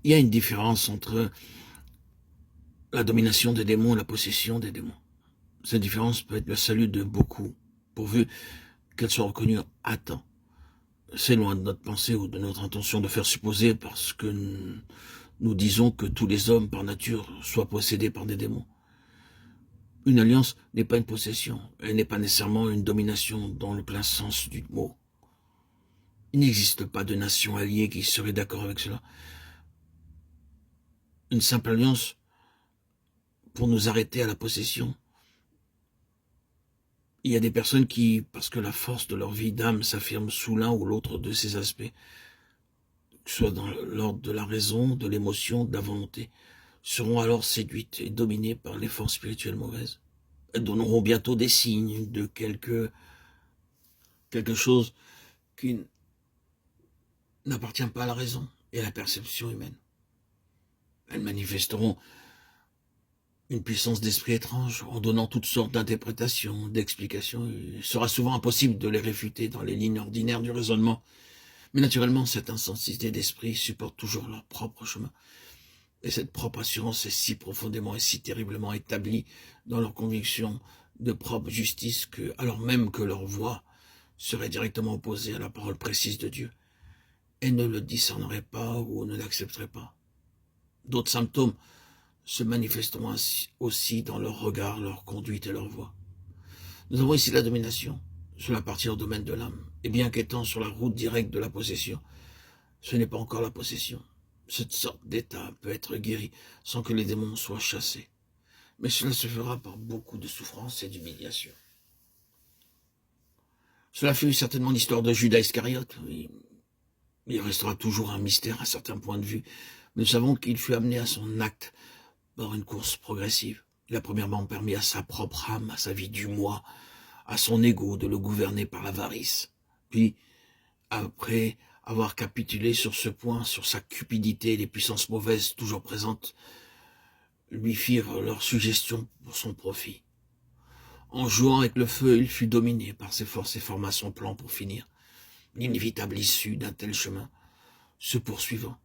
Il y a une différence entre la domination des démons et la possession des démons. Cette différence peut être le salut de beaucoup, pourvu qu'elle soit reconnue à temps. C'est loin de notre pensée ou de notre intention de faire supposer parce que nous disons que tous les hommes par nature soient possédés par des démons. Une alliance n'est pas une possession, elle n'est pas nécessairement une domination dans le plein sens du mot. Il n'existe pas de nation alliée qui serait d'accord avec cela. Une simple alliance pour nous arrêter à la possession. Il y a des personnes qui, parce que la force de leur vie d'âme s'affirme sous l'un ou l'autre de ces aspects, que ce soit dans l'ordre de la raison, de l'émotion, de la volonté, seront alors séduites et dominées par les forces spirituelles mauvaises. Elles donneront bientôt des signes de quelque chose qui n'appartient pas à la raison et à la perception humaine. Elles manifesteront une puissance d'esprit étrange en donnant toutes sortes d'interprétations, d'explications. Il sera souvent impossible de les réfuter dans les lignes ordinaires du raisonnement. Mais naturellement, cette intensité d'esprit supporte toujours leur propre chemin. Et cette propre assurance est si profondément et si terriblement établie dans leur conviction de propre justice que, alors même que leur voix serait directement opposée à la parole précise de Dieu, elles ne le discerneraient pas ou ne l'accepteraient pas. D'autres symptômes se manifesteront aussi dans leur regard, leur conduite et leur voix. Nous avons ici la domination. Cela appartient au domaine de l'âme. Et bien qu'étant sur la route directe de la possession, ce n'est pas encore la possession. Cette sorte d'état peut être guéri sans que les démons soient chassés. Mais cela se fera par beaucoup de souffrance et d'humiliation. Cela fut certainement l'histoire de Judas Iscariote. Oui. Il restera toujours un mystère à certains points de vue. Mais nous savons qu'il fut amené à son acte par une course progressive. Il a premièrement permis à sa propre âme, à sa vie du moi, à son ego de le gouverner par l'avarice. Puis, après avoir capitulé sur ce point, sur sa cupidité et les puissances mauvaises toujours présentes, lui firent leur suggestion pour son profit. En jouant avec le feu, il fut dominé par ses forces et forma son plan pour finir. L'inévitable issue d'un tel chemin se poursuivant,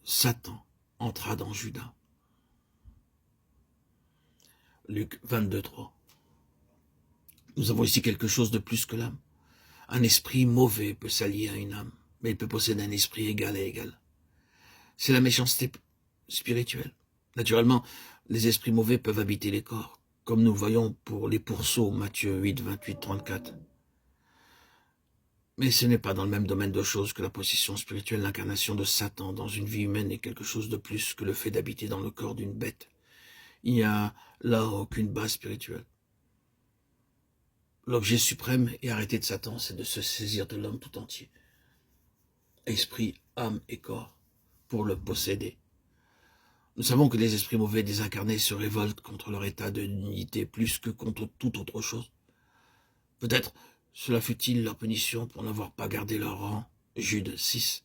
Satan entra dans Judas. Luc 22, 3. Nous avons ici quelque chose de plus que l'âme. Un esprit mauvais peut s'allier à une âme, mais il peut posséder un esprit égal à égal. C'est la méchanceté spirituelle. Naturellement, les esprits mauvais peuvent habiter les corps, comme nous le voyons pour les pourceaux, Matthieu 8, 28, 34. Mais ce n'est pas dans le même domaine de choses que la possession spirituelle. L'incarnation de Satan dans une vie humaine est quelque chose de plus que le fait d'habiter dans le corps d'une bête. Il n'y a là aucune base spirituelle. L'objet suprême et arrêté de Satan, c'est de se saisir de l'homme tout entier, esprit, âme et corps, pour le posséder. Nous savons que les esprits mauvais désincarnés se révoltent contre leur état de dignité plus que contre toute autre chose. Peut-être cela fut-il leur punition pour n'avoir pas gardé leur rang. Jude 6.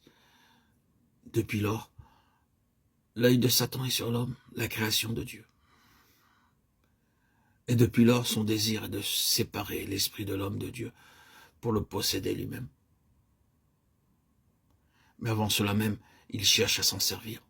Depuis lors, l'œil de Satan est sur l'homme, la création de Dieu. Et depuis lors, son désir est de séparer l'esprit de l'homme de Dieu pour le posséder lui-même. Mais avant cela même, il cherche à s'en servir.